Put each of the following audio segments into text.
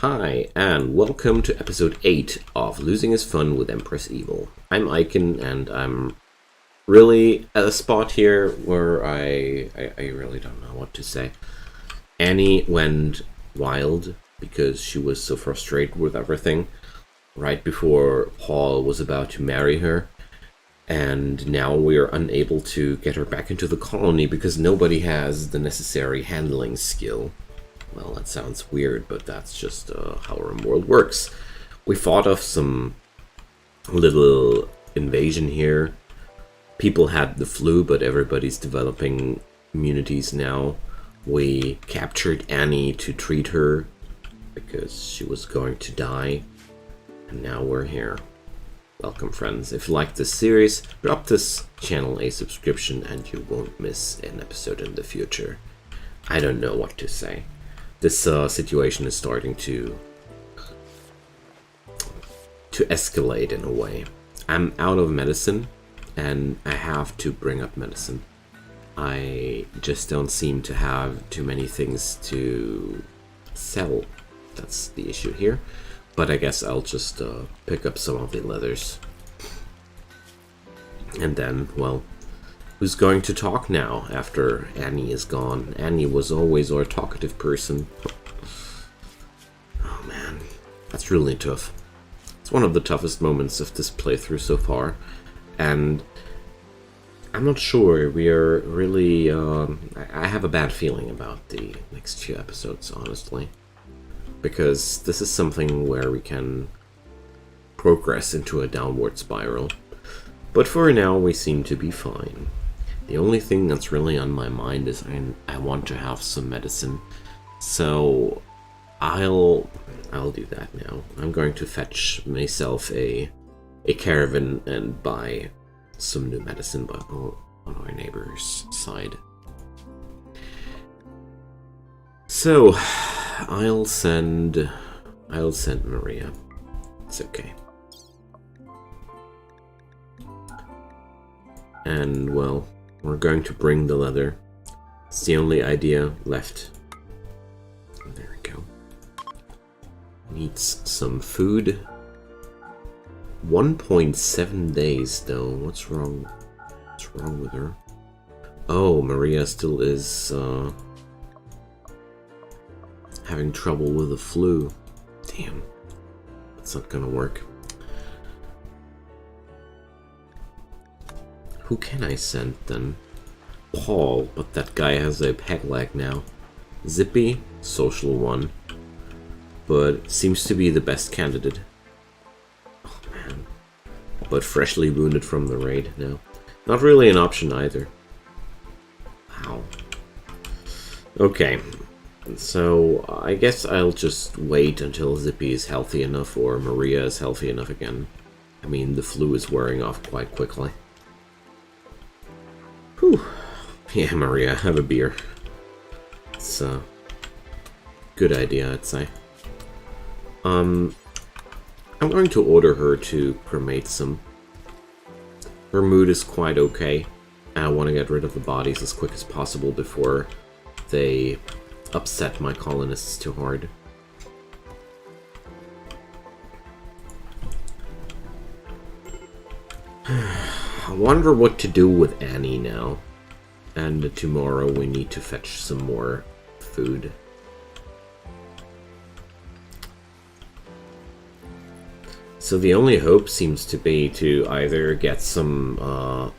Hi, and welcome to episode 8 of Losing is Fun with Empress Evil. I'm Icon, and I'm really at a spot here where I really don't know what to say. Annie went wild because she was so frustrated with everything right before Paul was about to marry her. And now we are unable to get her back into the colony because nobody has the necessary handling skill. Well, that sounds weird, but that's just how Rimworld works. We fought off some little invasion here. People had the flu, but everybody's developing immunities now. We captured Annie to treat her because she was going to die. And now we're here. Welcome, friends. If you like this series, drop this channel a subscription and you won't miss an episode in the future. I don't know what to say. This situation is starting to escalate in a way. I'm out of medicine, and I have to bring up medicine. I just don't seem to have too many things to sell. That's the issue here. But I guess I'll just pick up some of the leathers. And then, well, who's going to talk now after Annie is gone? Annie was always our talkative person. Oh man, that's really tough. It's one of the toughest moments of this playthrough so far. And I'm not sure, we are really... I have a bad feeling about the next few episodes, honestly. Because this is something where we can progress into a downward spiral. But for now, we seem to be fine. The only thing that's really on my mind is I want to have some medicine, so I'll do that now. I'm going to fetch myself a caravan and buy some new medicine, but on our neighbor's side. So I'll send Maria. It's okay. And well, we're going to bring the leather. It's the only idea left. There we go. Needs some food. 1.7 days though. What's wrong? What's wrong with her? Oh, Maria still is having trouble with the flu. Damn. That's not gonna work. Who can I send then? Paul, but that guy has a peg leg now. Zippy, social one, but seems to be the best candidate. Oh man. But freshly wounded from the raid now. Not really an option either. Wow. Okay. So I guess I'll just wait until Zippy is healthy enough or Maria is healthy enough again. I mean, the flu is wearing off quite quickly. Whew. Yeah, Maria, have a beer. It's a good idea, I'd say. I'm going to order her to cremate some. Her mood is quite okay, and I want to get rid of the bodies as quick as possible before they upset my colonists too hard. I wonder what to do with Annie now. And tomorrow we need to fetch some more food. So the only hope seems to be to either get some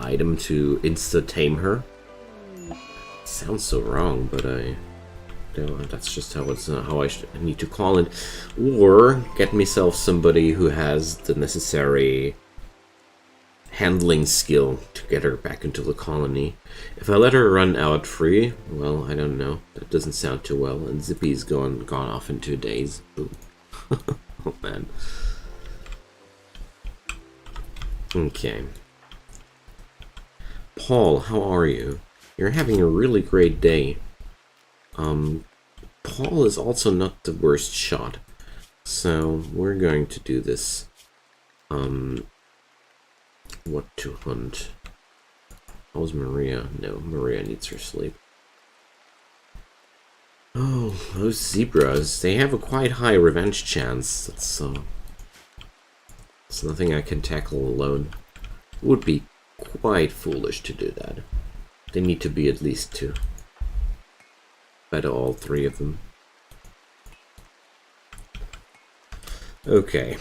item to insta-tame her. Sounds so wrong, but that's just how I need to call it. Or get myself somebody who has the necessary handling skill to get her back into the colony. If I let her run out free, well, I don't know. That doesn't sound too well. And Zippy's gone off in 2 days. Boom. Oh man. Okay. Paul, how are you? You're having a really great day. Paul is also not the worst shot. So we're going to do this. What to hunt? How's Maria? No, Maria needs her sleep. Oh, those zebras, they have a quite high revenge chance. It's nothing I can tackle alone. It would be quite foolish to do that. They need to be at least two. Better all three of them. Okay.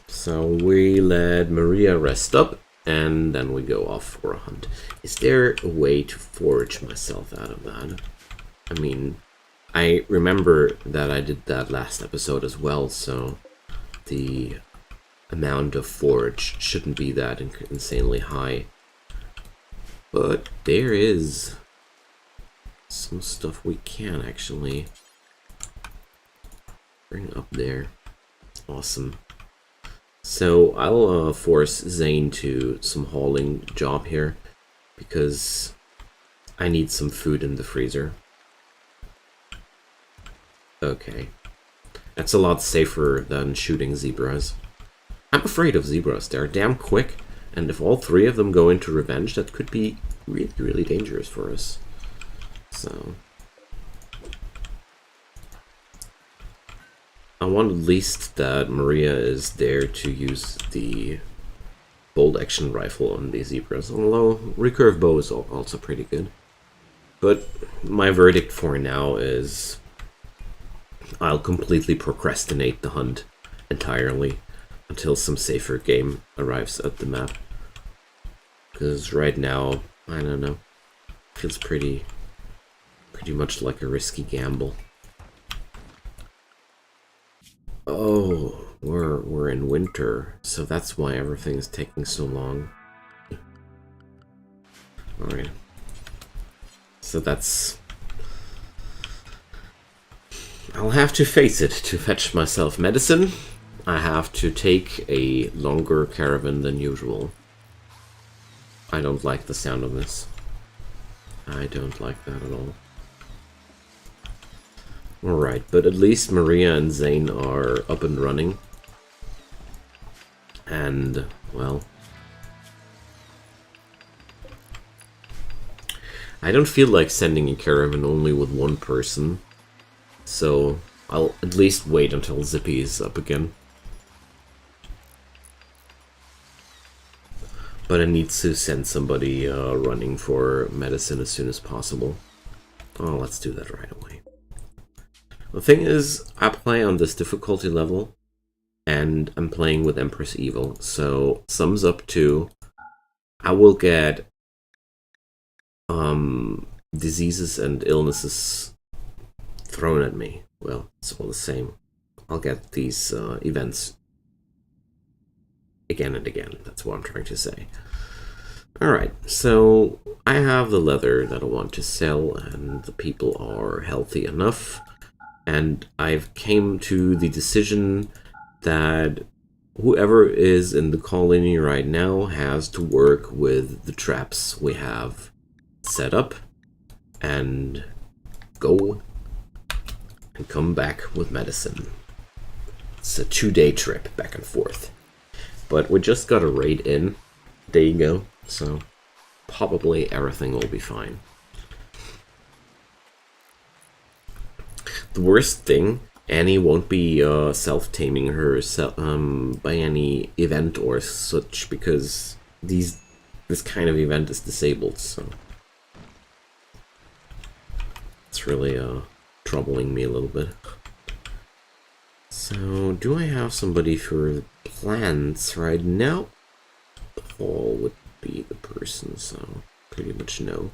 So we let Maria rest up, and then we go off for a hunt. Is there a way to forage myself out of that? I mean, I remember that I did that last episode as well, so the amount of forage shouldn't be that insanely high. But there is some stuff we can actually bring up there. Awesome. So I'll force Zane to some hauling job here, because I need some food in the freezer. Okay. That's a lot safer than shooting zebras. I'm afraid of zebras. They're damn quick, and if all three of them go into revenge, that could be really, really dangerous for us. So I want at least that Maria is there to use the bolt action rifle on these zebras, although recurve bow is also pretty good. But my verdict for now is I'll completely procrastinate the hunt entirely until some safer game arrives at the map. Because right now, I don't know, feels pretty much like a risky gamble. Oh, we're in winter, so that's why everything is taking so long. Alright. So that's... I'll have to face it. To fetch myself medicine, I have to take a longer caravan than usual. I don't like the sound of this. I don't like that at all. Alright, but at least Maria and Zane are up and running. And, well... I don't feel like sending a caravan only with one person. So, I'll at least wait until Zippy is up again. But I need to send somebody running for medicine as soon as possible. Oh, let's do that right away. The thing is, I play on this difficulty level, and I'm playing with Empress Evil, so sums up to I will get diseases and illnesses thrown at me. Well, it's all the same. I'll get these events again and again. That's what I'm trying to say. Alright, so I have the leather that I want to sell, and the people are healthy enough. And I've came to the decision that whoever is in the colony right now has to work with the traps we have set up and go and come back with medicine. It's a 2-day trip back and forth. But we just got a raid in. There you go. So probably everything will be fine. The worst thing, Annie won't be self-taming herself by any event or such, because this kind of event is disabled, so it's really troubling me a little bit. So, do I have somebody for plants right now? Paul would be the person, so pretty much no.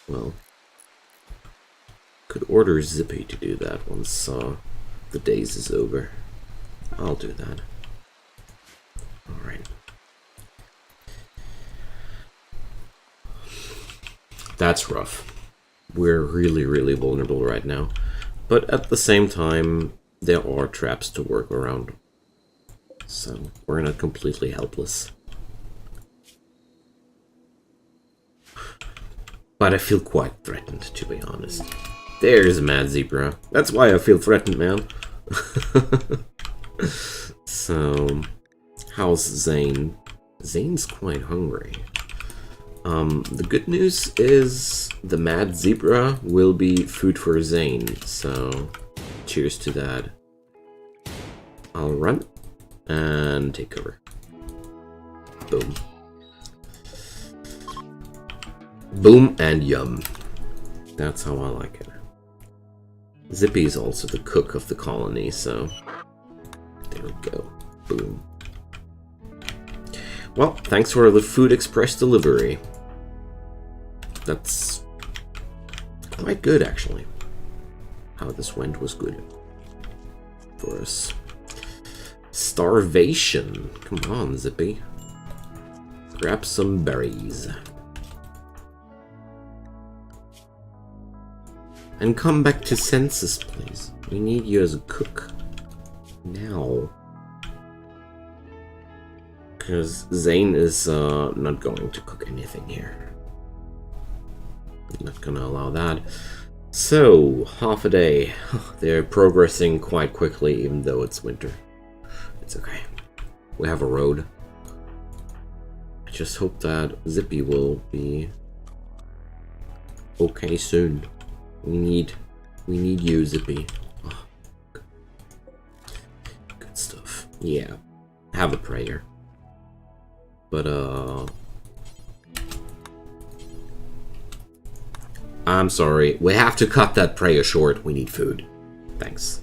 Well, could order Zippy to do that once the days is over. I'll do that. Alright. That's rough. We're really, really vulnerable right now. But at the same time, there are traps to work around. So, we're not completely helpless. But I feel quite threatened, to be honest. There's a mad zebra. That's why I feel threatened, man. So, how's Zane? Zane's quite hungry. The good news is the mad zebra will be food for Zane, so cheers to that. I'll run and take cover. Boom. Boom and yum. That's how I like it. Zippy is also the cook of the colony, so there we go. Boom. Well, thanks for the food express delivery. That's quite good, actually. How this went was good for us. Starvation. Come on, Zippy. Grab some berries. And come back to senses, please. We need you as a cook. Now. Because Zane is not going to cook anything here. I'm not gonna allow that. So, half a day. They're progressing quite quickly, even though it's winter. It's okay. We have a road. I just hope that Zippy will be okay soon. We need you, Zippy. Oh, good stuff. Yeah. Have a prayer. But, I'm sorry. We have to cut that prayer short. We need food. Thanks.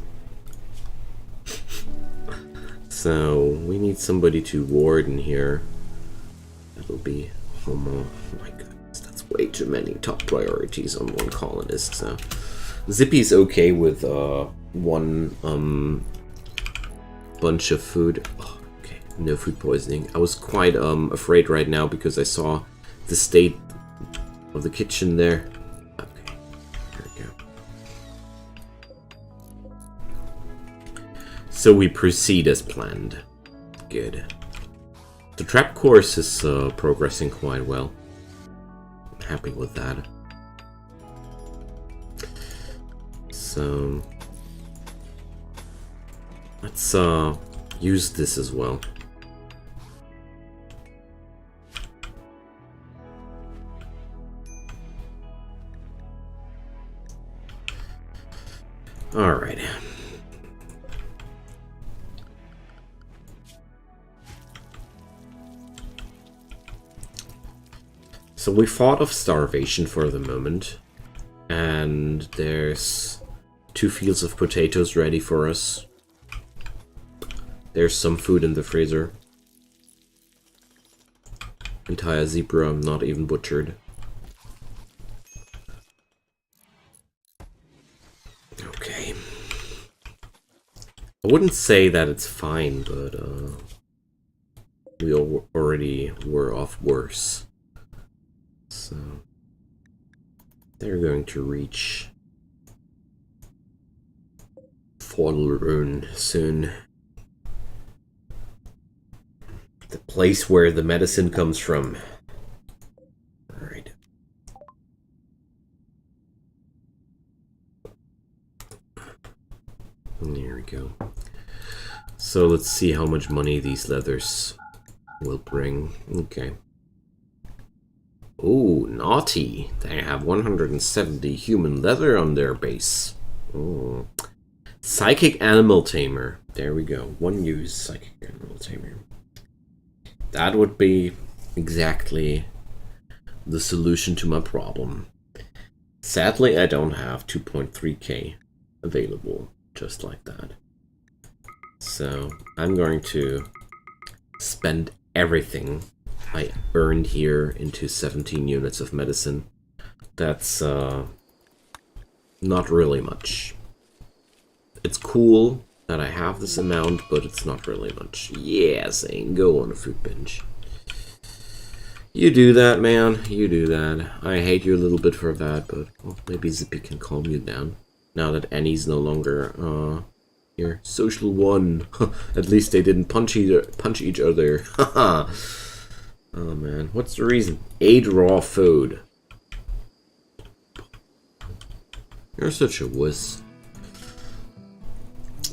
So, we need somebody to warden here. That'll be... Oh my goodness, that's way too many top priorities on one colonist, so... Zippy's okay with, one, bunch of food. Oh, okay, no food poisoning. I was quite, afraid right now because I saw the state of the kitchen there. Okay, here we go. So we proceed as planned. Good. The trap course is progressing quite well. I'm happy with that. So let's use this as well. All right. So we fought off starvation for the moment, and there's 2 fields of potatoes ready for us. There's some food in the freezer. Entire zebra, not even butchered. Okay. I wouldn't say that it's fine, but we already were off worse. So they're going to reach Fordelrune soon. The place where the medicine comes from. Alright. There we go. So let's see how much money these leathers will bring. Okay. Oh, naughty. They have 170 human leather on their base. Oh. Psychic Animal Tamer. There we go. 1 use Psychic Animal Tamer. That would be exactly the solution to my problem. Sadly, I don't have 2.3k available just like that. So, I'm going to spend everything I earned here into 17 units of medicine. That's not really much. It's cool that I have this amount, but it's not really much. Yeah, Zane, go on a food binge. You do that, man. You do that. I hate you a little bit for that, but well, maybe Zippy can calm you down. Now that Annie's no longer your social one. At least they didn't punch each other. Haha. Oh man, what's the reason? 8 raw food. You're such a wuss.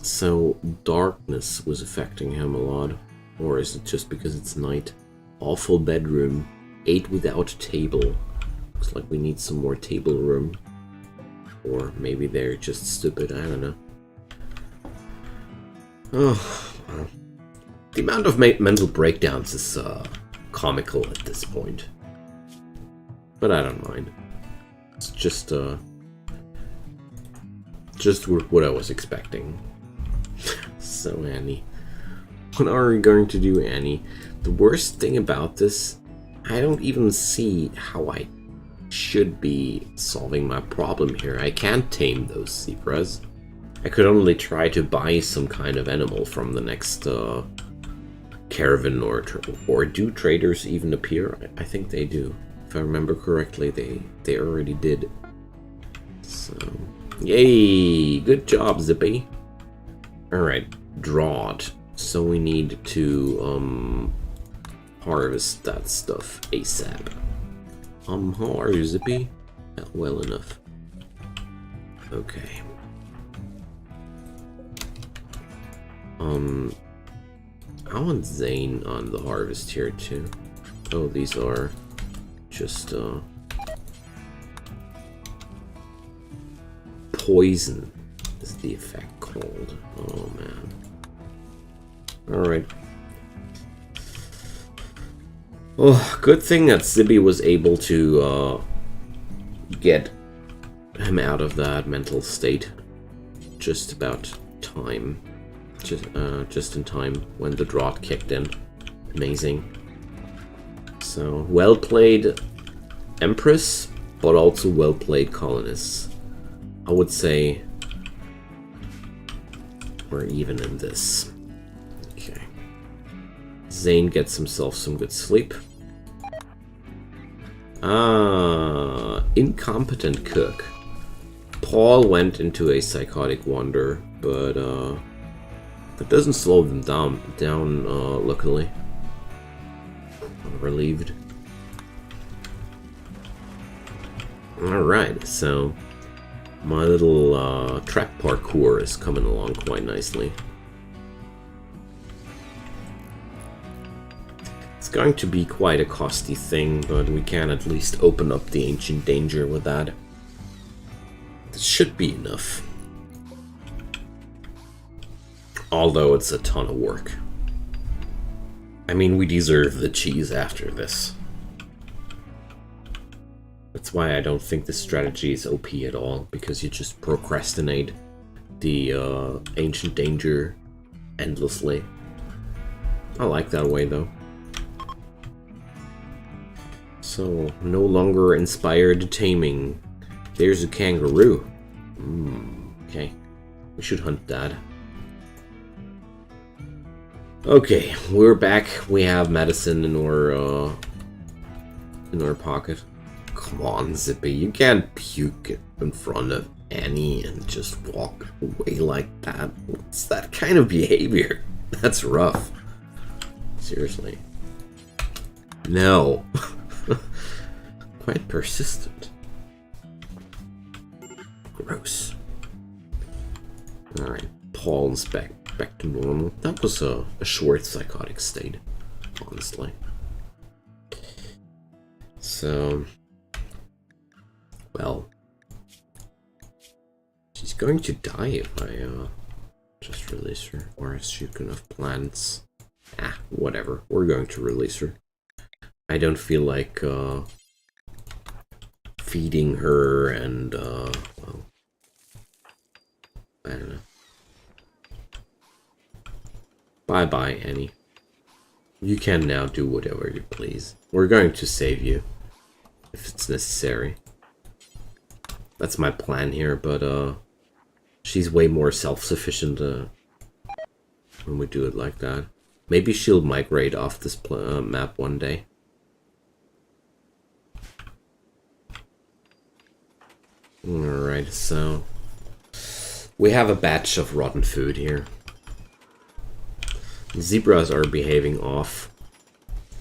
So, darkness was affecting him a lot. Or is it just because it's night? Awful bedroom. ate without a table. Looks like we need some more table room. Or maybe they're just stupid, I don't know. Oh, well. The amount of mental breakdowns is comical at this point. But I don't mind. It's just what I was expecting. So, Annie. What are we going to do, Annie? The worst thing about this, I don't even see how I should be solving my problem here. I can't tame those zebras. I could only try to buy some kind of animal from the next caravan, or do traders even appear? I think they do. If I remember correctly, they already did. So, yay! Good job, Zippy. Alright, drought. So we need to harvest that stuff ASAP. How are you, Zippy? Not well enough. Okay. I want Zane on the harvest here too. Oh, these are just poison is the effect called. Oh man. Alright. Oh, good thing that Zippy was able to get him out of that mental state. Just about time. Just in time when the drought kicked in. Amazing. So, well played, Empress, but also well played, colonists. I would say we're even in this. Okay. Zane gets himself some good sleep. Incompetent cook. Paul went into a psychotic wander, but that doesn't slow them down, luckily. I'm relieved. Alright, so my little trap parkour is coming along quite nicely. It's going to be quite a costly thing, but we can at least open up the ancient danger with that. This should be enough. Although it's a ton of work. I mean, we deserve the cheese after this. That's why I don't think this strategy is OP at all, because you just procrastinate the ancient danger endlessly. I like that way, though. So, no longer inspired taming. There's a kangaroo. Okay. We should hunt that. Okay, we're back. We have medicine in our pocket. Come on, Zippy, you can't puke in front of Annie and just walk away like that. What's that kind of behavior? That's rough. Seriously. No. Quite persistent. Gross. Alright, Paul's back to normal. That was a short psychotic state, honestly. So, well, she's going to die if I just release her. Or is she gonna have plans? Ah, whatever. We're going to release her. I don't feel like feeding her and well, I don't know. Bye-bye, Annie. You can now do whatever you please. We're going to save you, if it's necessary. That's my plan here, but she's way more self-sufficient when we do it like that. Maybe she'll migrate off this map one day. Alright, so we have a batch of rotten food here. Zebras are behaving off.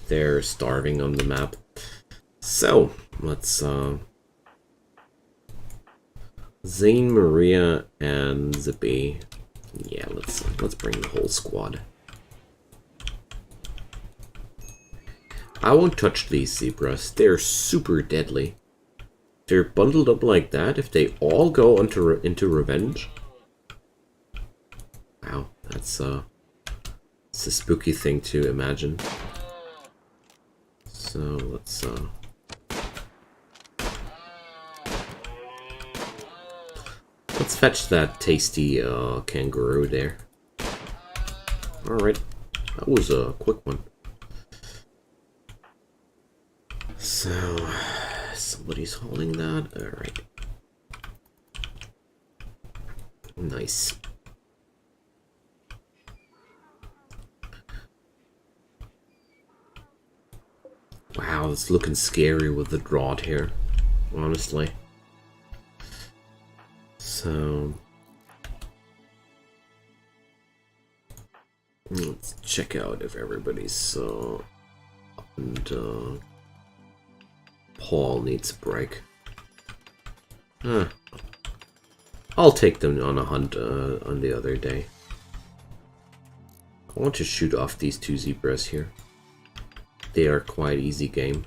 They're starving on the map. So, let's Zane, Maria, and Zippy. Yeah, let's bring the whole squad. I won't touch these zebras. They're super deadly. They're bundled up like that. If they all go into revenge. Wow, it's a spooky thing to imagine. So let's fetch that tasty kangaroo there. Alright, that was a quick one. So, somebody's holding that. Alright. Nice. Wow, it's looking scary with the drought here, honestly. So, let's check out if everybody's and Paul needs a break. I'll take them on a hunt on the other day. I want to shoot off these two zebras here. They are quite easy game.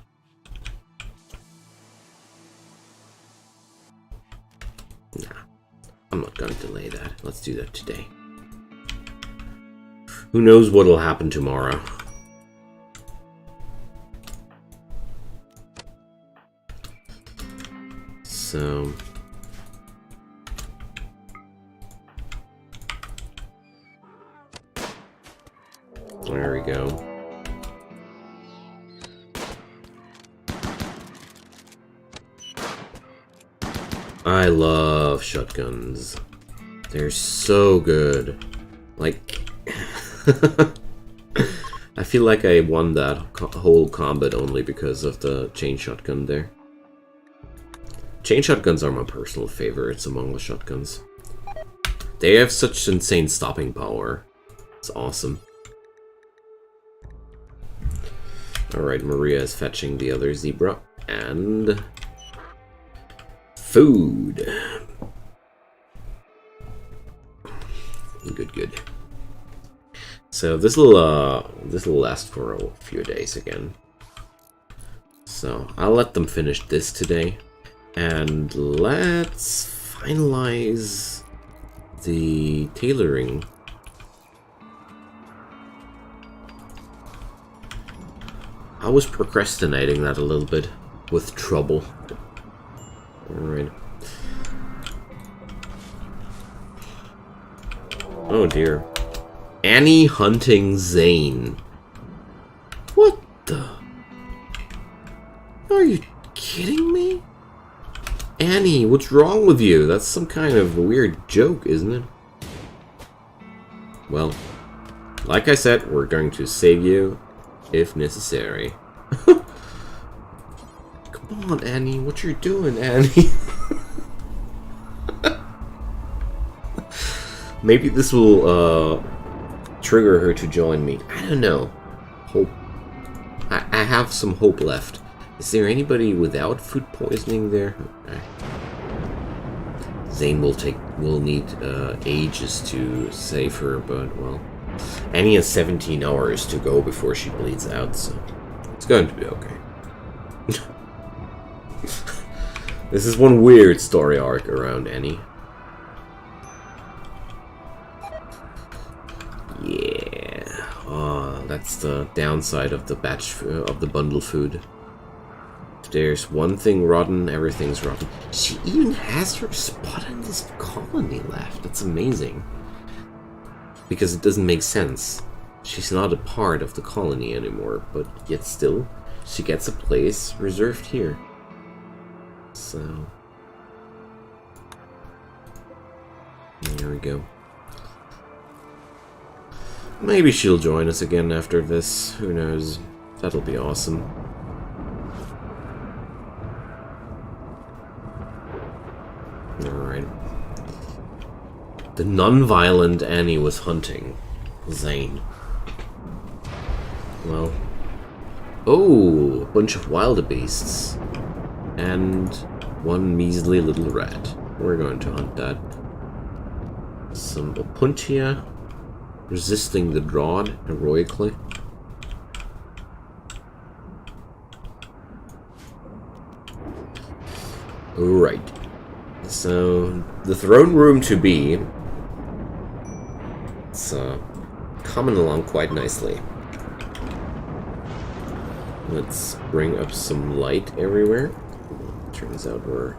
Nah, I'm not gonna delay that. Let's do that today. Who knows what'll happen tomorrow? So there we go. I love shotguns. They're so good. Like, I feel like I won that whole combat only because of the chain shotgun there. Chain shotguns are my personal favorites among the shotguns. They have such insane stopping power. It's awesome. Alright, Maria is fetching the other zebra. And food. Good. So this will last for a few days again. So I'll let them finish this today, and let's finalize the tailoring. I was procrastinating that a little bit with trouble. Alright. Oh dear. Annie hunting Zane. What the? Are you kidding me? Annie, what's wrong with you? That's some kind of weird joke, isn't it? Well, like I said, we're going to save you if necessary. Come on, Annie. What you're doing, Annie? Maybe this will trigger her to join me. I don't know. Hope. I have some hope left. Is there anybody without food poisoning there? Okay. Zane will need ages to save her, but well, Annie has 17 hours to go before she bleeds out, so it's going to be okay. This is one weird story arc around Annie. Yeah. Oh, that's the downside of the batch of the bundle food. If there's one thing rotten, everything's rotten. She even has her spot in this colony left. That's amazing. Because it doesn't make sense. She's not a part of the colony anymore, but yet still, she gets a place reserved here. So there we go. Maybe she'll join us again after this. Who knows? That'll be awesome. Alright. The non-violent Annie was hunting Zane. Well. Oh, a bunch of wildebeests. And one measly little rat. We're going to hunt that. Some Opuntia. Resisting the drought heroically. Right. So, the throne room to be. It's coming along quite nicely. Let's bring up some light everywhere. Turns out we're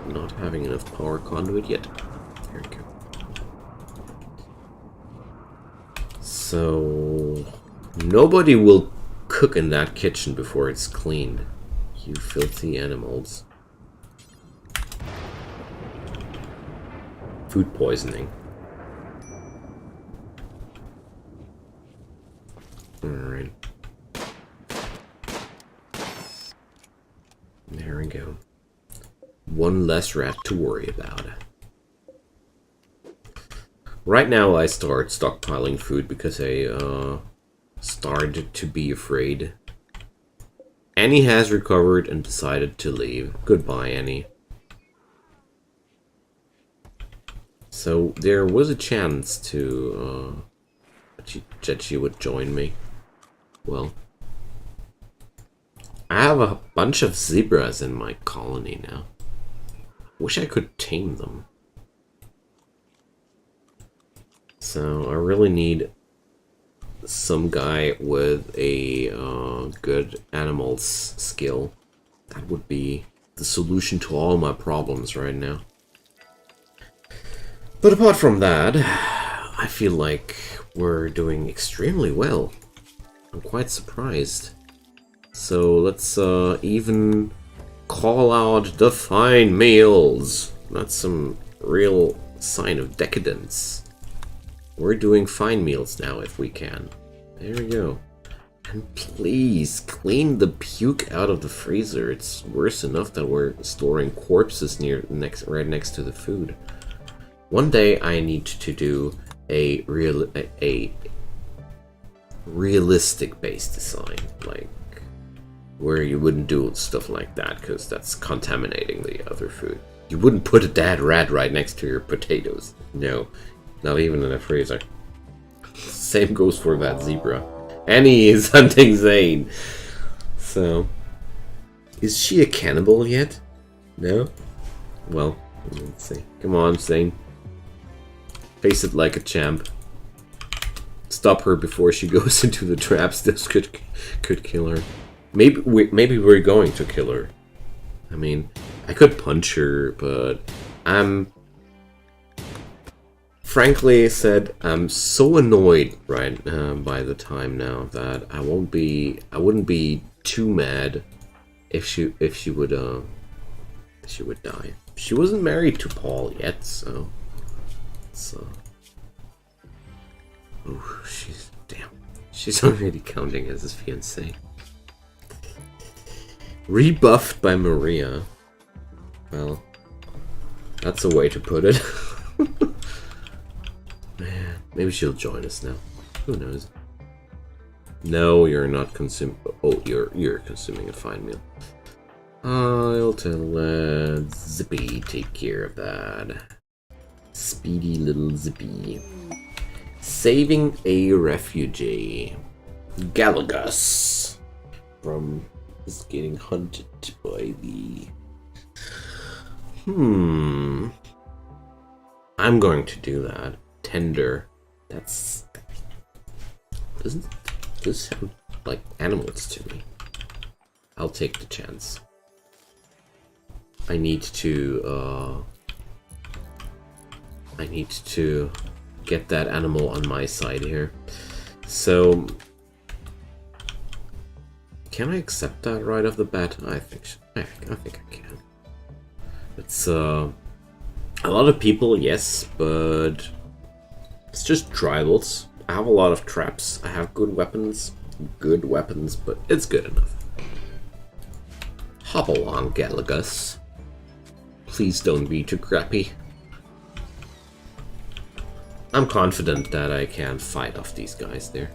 not having enough power conduit yet. There we go. So, nobody will cook in that kitchen before it's cleaned. You filthy animals. Food poisoning. Alright. There we go. One less rat to worry about. Right now I start stockpiling food because I started to be afraid. Annie has recovered and decided to leave. Goodbye, Annie. So there was a chance to that she would join me. Well, I have a bunch of zebras in my colony now. Wish I could tame them. So I really need some guy with a good animals skill. That would be the solution to all my problems right now. But apart from that, I feel like we're doing extremely well. I'm quite surprised. So let's even call out the fine meals. That's some real sign of decadence. We're doing fine meals now if we can. There we go. And please clean the puke out of the freezer. It's worse enough that we're storing corpses right next to the food. One day I need to do a realistic base design, like where you wouldn't do stuff like that because that's contaminating the other food. You wouldn't put a dead rat right next to your potatoes. No, not even in a freezer. Same goes for that zebra. Annie is hunting Zane. So, is she a cannibal yet? No? Well, let's see. Come on, Zane. Face it like a champ. Stop her before she goes into the traps. This could kill her. Maybe we're going to kill her. I mean, I could punch her, but I'm frankly said I'm so annoyed right by the time now that I wouldn't be too mad if she would die. She wasn't married to Paul yet, so. Oh, she's already counting as his fiancée. Rebuffed by Maria. Well, that's a way to put it. Man, maybe she'll join us now. Who knows? No, you're not consuming. Oh, you're consuming a fine meal. I'll tell Zippy take care of that. Speedy little Zippy. Saving a refugee. Galagus. From is getting hunted by the... I'm going to do that. Tender. That's... Doesn't this sound like animals to me? I'll take the chance. I need to get that animal on my side here. So, can I accept that right off the bat? I think I can. It's a lot of people, yes, but it's just tribals. I have a lot of traps. I have good weapons, but it's good enough. Hop along, Galagus. Please don't be too crappy. I'm confident that I can fight off these guys there.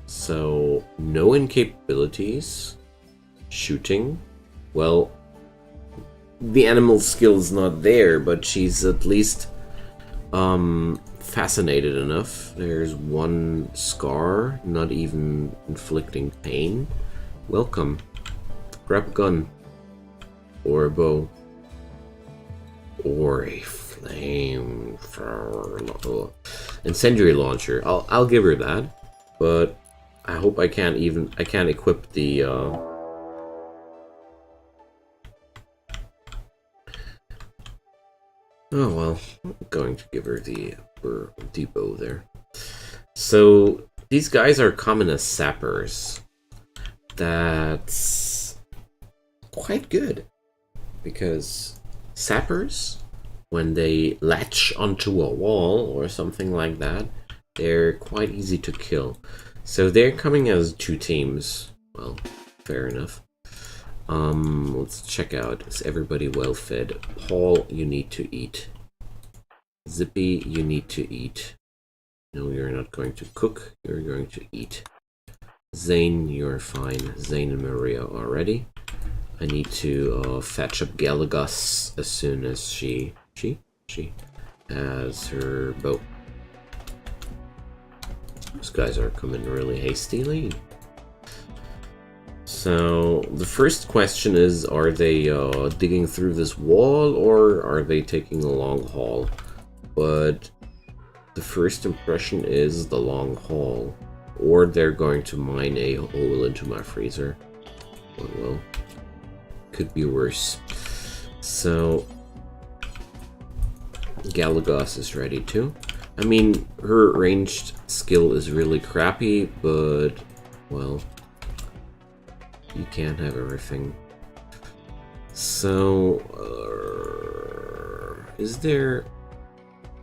So, no incapabilities. Shooting. Well, the animal skill is not there, but she's at least fascinated enough. There's one scar, not even inflicting pain. Welcome. Grab a gun. Or a bow. or a flame incendiary launcher. I'll give her that, but I hope I can't equip the oh well, I'm going to give her the depot there. So these guys are common as sappers. That's quite good, because sappers, when they latch onto a wall or something like that, they're quite easy to kill. So they're coming as 2 teams. Well, fair enough. Let's check out. Is everybody well fed? Paul, you need to eat. Zippy, you need to eat. No, you're not going to cook. You're going to eat. Zane, you're fine. Zane and Maria are ready. I need to fetch up Galagos as soon as she has her boat. These guys are coming really hastily. So the first question is, are they digging through this wall, or are they taking a long haul? But the first impression is the long haul, or they're going to mine a hole into my freezer. Oh well, could be worse. So Galagos is ready too. I mean, her ranged skill is really crappy, but well, you can't have everything. So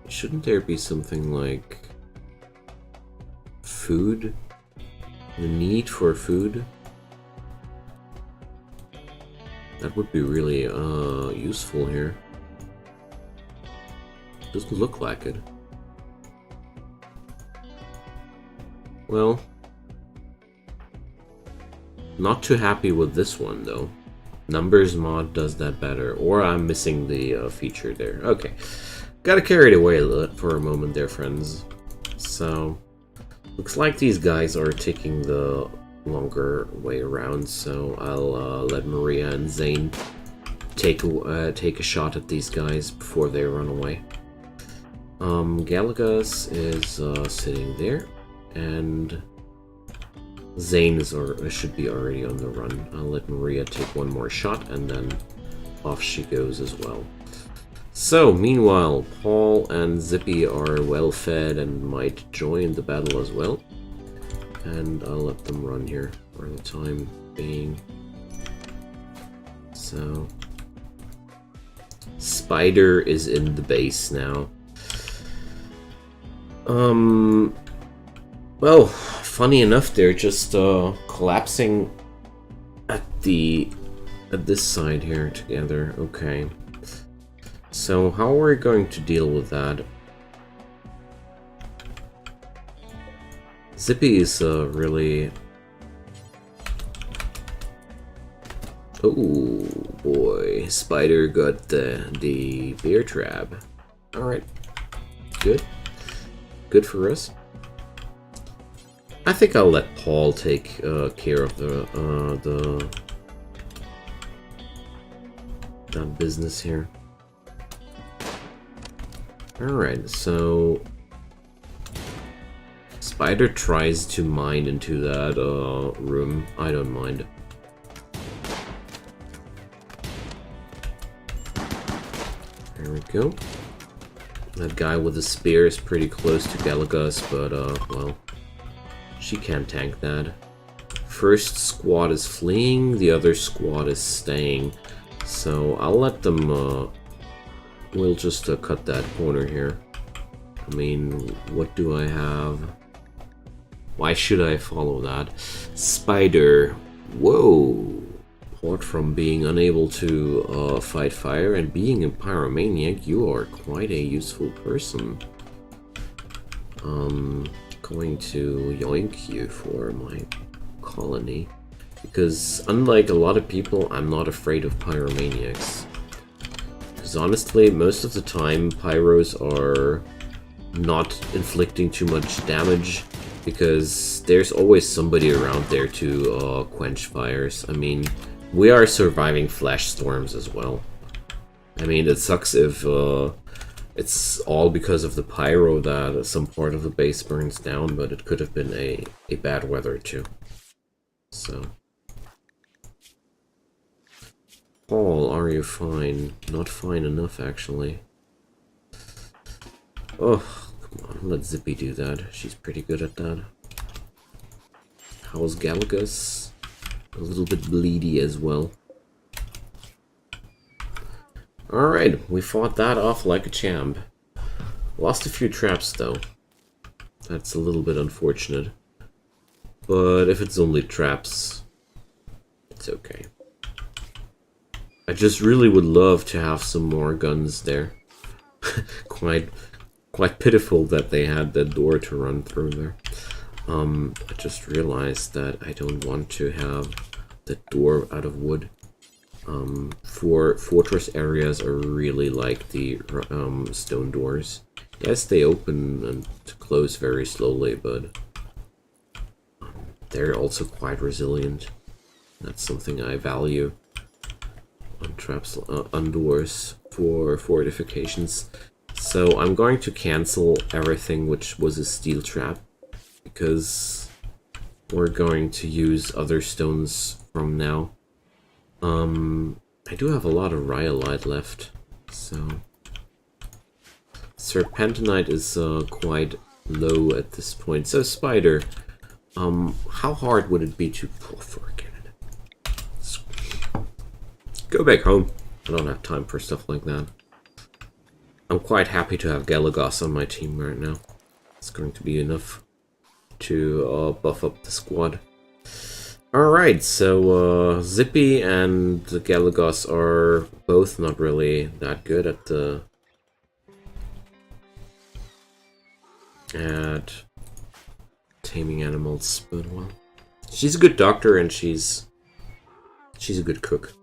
shouldn't there be something like food? The need for food? That would be really useful here. Doesn't look like it. Well, not too happy with this one though. Numbers mod does that better, or I'm missing the feature there. Okay, got carried away for a moment there, friends. So looks like these guys are taking the longer way around, so I'll let Maria and Zane take a shot at these guys before they run away. Galagos is sitting there, and Zane should be already on the run. I'll let Maria take one more shot, and then off she goes as well. So, meanwhile, Paul and Zippy are well fed and might join the battle as well. And I'll let them run here for the time being. So, Spider is in the base now. Well, funny enough, they're just collapsing at this side here together. Okay. So how are we going to deal with that? Zippy is really... Oh boy, Spider got the bear trap. Alright, good. Good for us. I think I'll let Paul take care of that business here. Alright, so Spider tries to mine into that room. I don't mind. There we go. That guy with the spear is pretty close to Galagos, but well, she can't tank that. First squad is fleeing, the other squad is staying. So I'll let them, we'll just cut that corner here. I mean, what do I have? Why should I follow that? Spider. Whoa! Apart from being unable to fight fire and being a pyromaniac, you are quite a useful person. Going to yoink you for my colony. Because unlike a lot of people, I'm not afraid of pyromaniacs. Because honestly, most of the time, pyros are not inflicting too much damage, because there's always somebody around there to quench fires. I mean, we are surviving flash storms as well. I mean, it sucks if it's all because of the pyro that some part of the base burns down, but it could have been a bad weather too. So... Paul, are you fine? Not fine enough, actually. Oh, come on, let Zippy do that. She's pretty good at that. How's Galgus? A little bit bleedy as well. Alright, we fought that off like a champ. Lost a few traps, though. That's a little bit unfortunate. But if it's only traps, it's okay. I just really would love to have some more guns there. quite pitiful that they had that door to run through there. I just realized that I don't want to have the door out of wood. For fortress areas, I really like the stone doors. Yes, they open and close very slowly, but they're also quite resilient. That's something I value. On traps, on doors for fortifications. So I'm going to cancel everything which was a steel trap, because we're going to use other stones from now. I do have a lot of rhyolite left, so serpentinite is quite low at this point. So spider, how hard would it be to forget it? Go back home. I don't have time for stuff like that. I'm quite happy to have Galagos on my team right now. It's going to be enough to buff up the squad. Alright, so Zippy and Galagos are both not really that good at taming animals, but well, she's a good doctor and she's a good cook.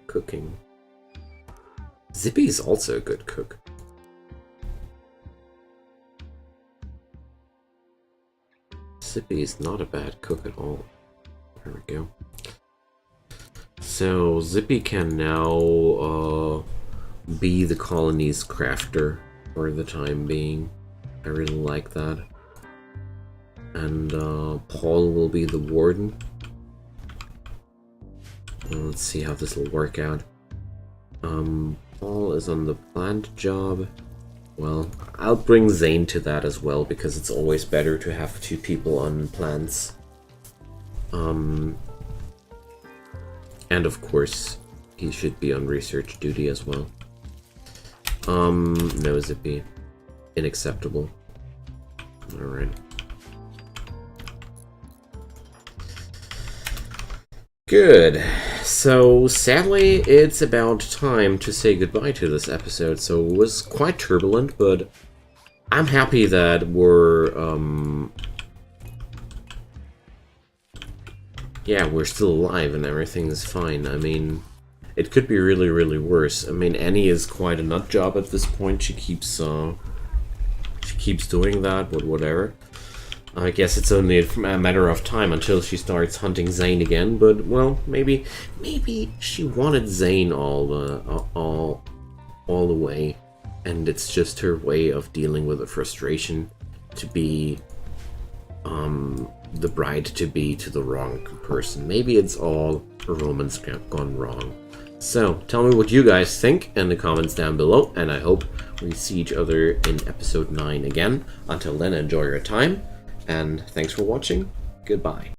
Cooking. Zippy is also a good cook. Zippy is not a bad cook at all. There we go. So Zippy can now be the colony's crafter for the time being. I really like that. And Paul will be the warden. Let's see how this will work out. Paul is on the plant job. Well, I'll bring Zane to that as well, because it's always better to have two people on plants. And of course, he should be on research duty as well. No, Zippy. Unacceptable. Alright. Good. So, sadly, it's about time to say goodbye to this episode. So, it was quite turbulent, but I'm happy that we're, yeah, we're still alive and everything's fine. I mean, it could be really, really worse. I mean, Annie is quite a nut job at this point. She keeps doing that, but whatever. I guess it's only a matter of time until she starts hunting Zane again, but, well, maybe she wanted Zane all the way, and it's just her way of dealing with the frustration to be, the bride-to-be to the wrong person. Maybe it's all a romance gone wrong. So, tell me what you guys think in the comments down below, and I hope we see each other in episode 9 again. Until then, enjoy your time. And thanks for watching. Goodbye.